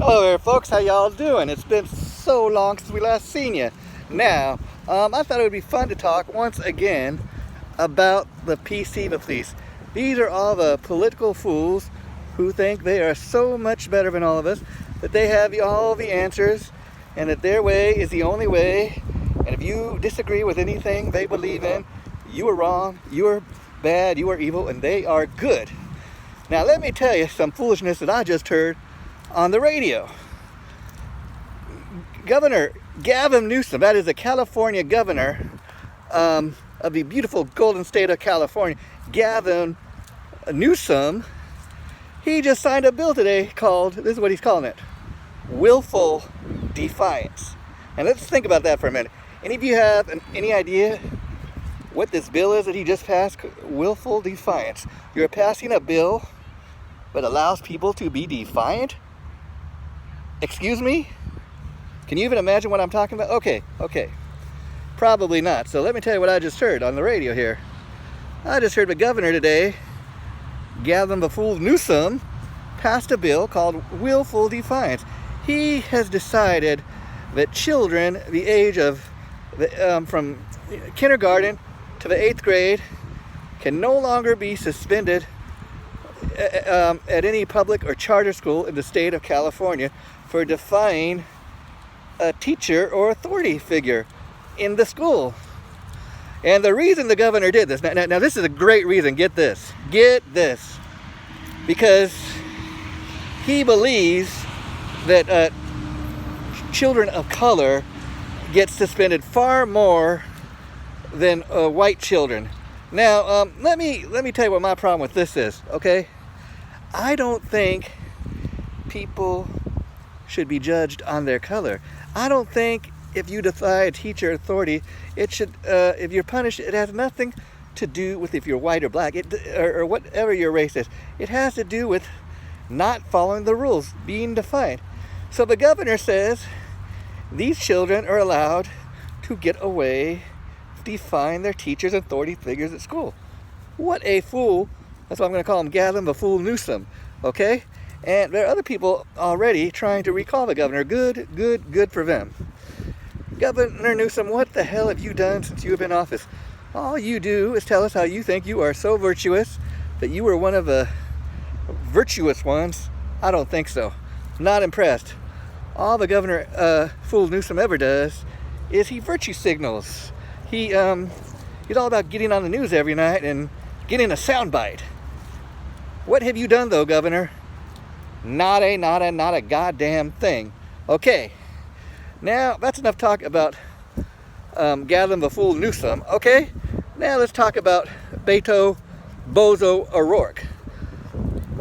Hello there, folks. How y'all doing? It's been so long since we last seen you. Now, I thought it would be fun to talk once again about the PC, the police. These are all the political fools who think they are so much better than all of us, that they have all the answers, and that their way is the only way. And if you disagree with anything they believe in, you are wrong, you are bad, you are evil, and they are good. Now, let me tell you some foolishness that I just heard on the radio. Governor Gavin Newsom, that is the California governor of the beautiful golden state of California, Gavin Newsom, he just signed a bill today called, this is what he's calling it, Willful Defiance. And let's think about that for a minute. Any of you have any idea what this bill is that he just passed? Willful Defiance. You're passing a bill that allows people to be defiant? Excuse me? Can you even imagine what I'm talking about? Okay. Probably not. So let me tell you what I just heard on the radio here. I just heard the governor today, Gavin the Fool Newsom, passed a bill called Willful Defiance. He has decided that children the age of from kindergarten to the 8th grade can no longer be suspended at any public or charter school in the state of California for defying a teacher or authority figure in the school. And the reason the governor did this, now this is a great reason, get this, because he believes that children of color get suspended far more than white children. Now, let me tell you what my problem with this is, okay? I don't think people should be judged on their color. I don't think if you defy a teacher authority, it should, if you're punished, it has nothing to do with if you're white or black, or whatever your race is. It has to do with not following the rules, being defiant. So the governor says these children are allowed to get away defying their teachers and authority figures at school. What a fool. That's why I'm going to call him Gavin the Fool Newsom, okay? And there are other people already trying to recall the governor. Good for them. Governor Newsom, what the hell have you done since you have been in office? All you do is tell us how you think you are so virtuous, that you were one of the virtuous ones. I don't think so. Not impressed. All the Governor Fool Newsom ever does is he virtue signals. He's all about getting on the news every night and getting a soundbite. What have you done though, Governor? Not a goddamn thing. Okay, now that's enough talk about Gavin the Fool Newsom. Okay, now let's talk about Bozo ORourke.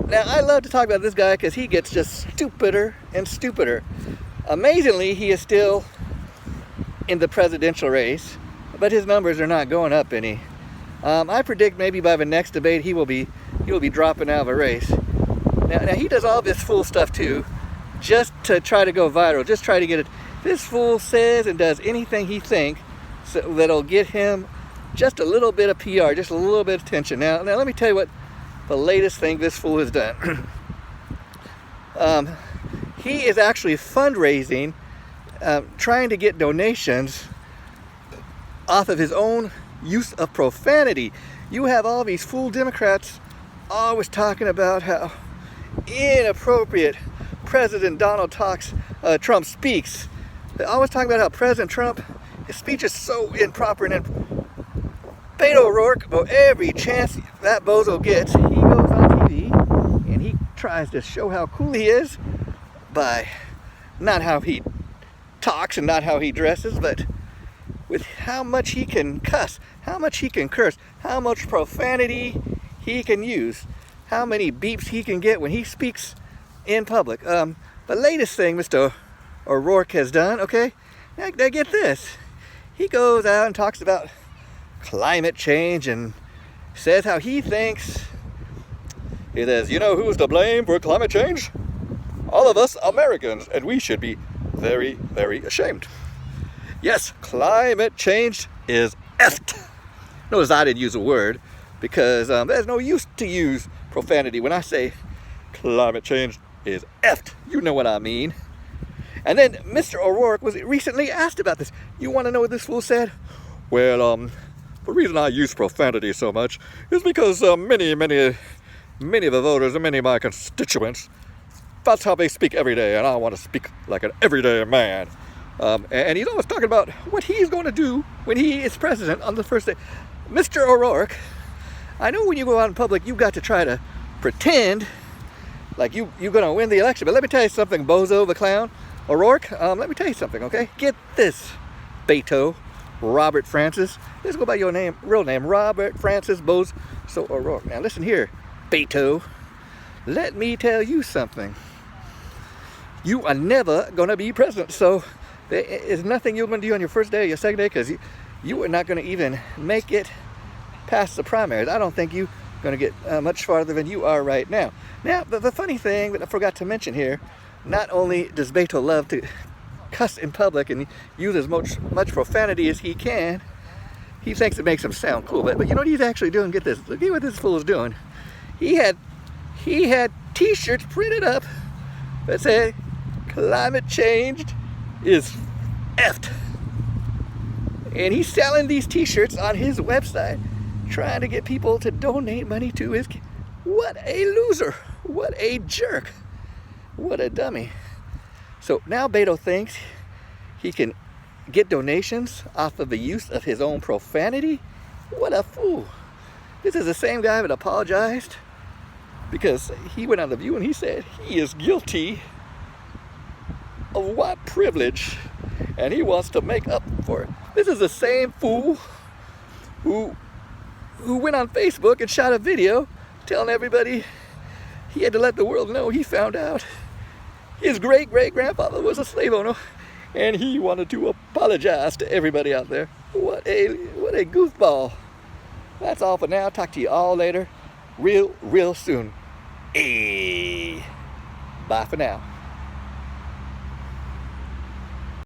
Now I love to talk about this guy because he gets just stupider and stupider. Amazingly, he is still in the presidential race, but his numbers are not going up any. I predict maybe by the next debate he will be dropping out of a race. Now he does all this fool stuff too, just to try to go viral, just try to get it. This fool says and does anything he thinks so that'll get him just a little bit of PR, just a little bit of attention. Now let me tell you what the latest thing this fool has done. He is actually fundraising, trying to get donations off of his own use of profanity. You have all these fool Democrats always talking about how inappropriate President Donald Trump speaks. They always talk about how President Trump, his speech is so improper. And then Bado ORourke, well, every chance that bozo gets, he goes on TV and he tries to show how cool he is by not how he talks and not how he dresses, but with how much he can cuss, how much he can curse, how much profanity he can use, how many beeps he can get when he speaks in public. The latest thing Mr. ORourke has done, okay, now get this. He goes out and talks about climate change and says how he thinks, he says, you know who's to blame for climate change? All of us Americans, and we should be very, very ashamed. Yes, climate change is effed. Notice I didn't use a word because there's no use to use profanity when I say climate change is effed. You know what I mean. And then Mr. O'Rourke was recently asked about this. You want to know what this fool said? Well, the reason I use profanity so much is because many of the voters and many of my constituents, that's how they speak every day, and I want to speak like an everyday man. And he's always talking about what he's going to do when he is president on the first day. Mr. O'Rourke, I know when you go out in public, you've got to try to pretend like you're going to win the election. But let me tell you something, Bozo the clown. O'Rourke, let me tell you something, okay? Get this, Bado, Robert Francis. Let's go by your name, real name, Robert Francis Bozo O'Rourke. Now listen here, Bado. Let me tell you something. You are never going to be president, so there is nothing you're going to do on your first day or your second day, because you are not going to even make it past the primaries. I don't think you're going to get much farther than you are right now. Now, the funny thing that I forgot to mention here, not only does Bado love to cuss in public and use as much profanity as he can, he thinks it makes him sound cool. But you know what he's actually doing? Get this. Look at what this fool is doing. He had t-shirts printed up that said, climate change is effed. And he's selling these t-shirts on his website, trying to get people to donate money to his. What a loser. What a jerk. What a dummy. So now Bado thinks he can get donations off of the use of his own profanity? What a fool. This is the same guy that apologized because he went on The View and he said he is guilty of white privilege and he wants to make up for it. This is the same fool who went on Facebook and shot a video telling everybody he had to let the world know he found out his great-great-grandfather was a slave owner, and he wanted to apologize to everybody out there. What a goofball. That's all for now. Talk to you all later, real soon. Bye for now.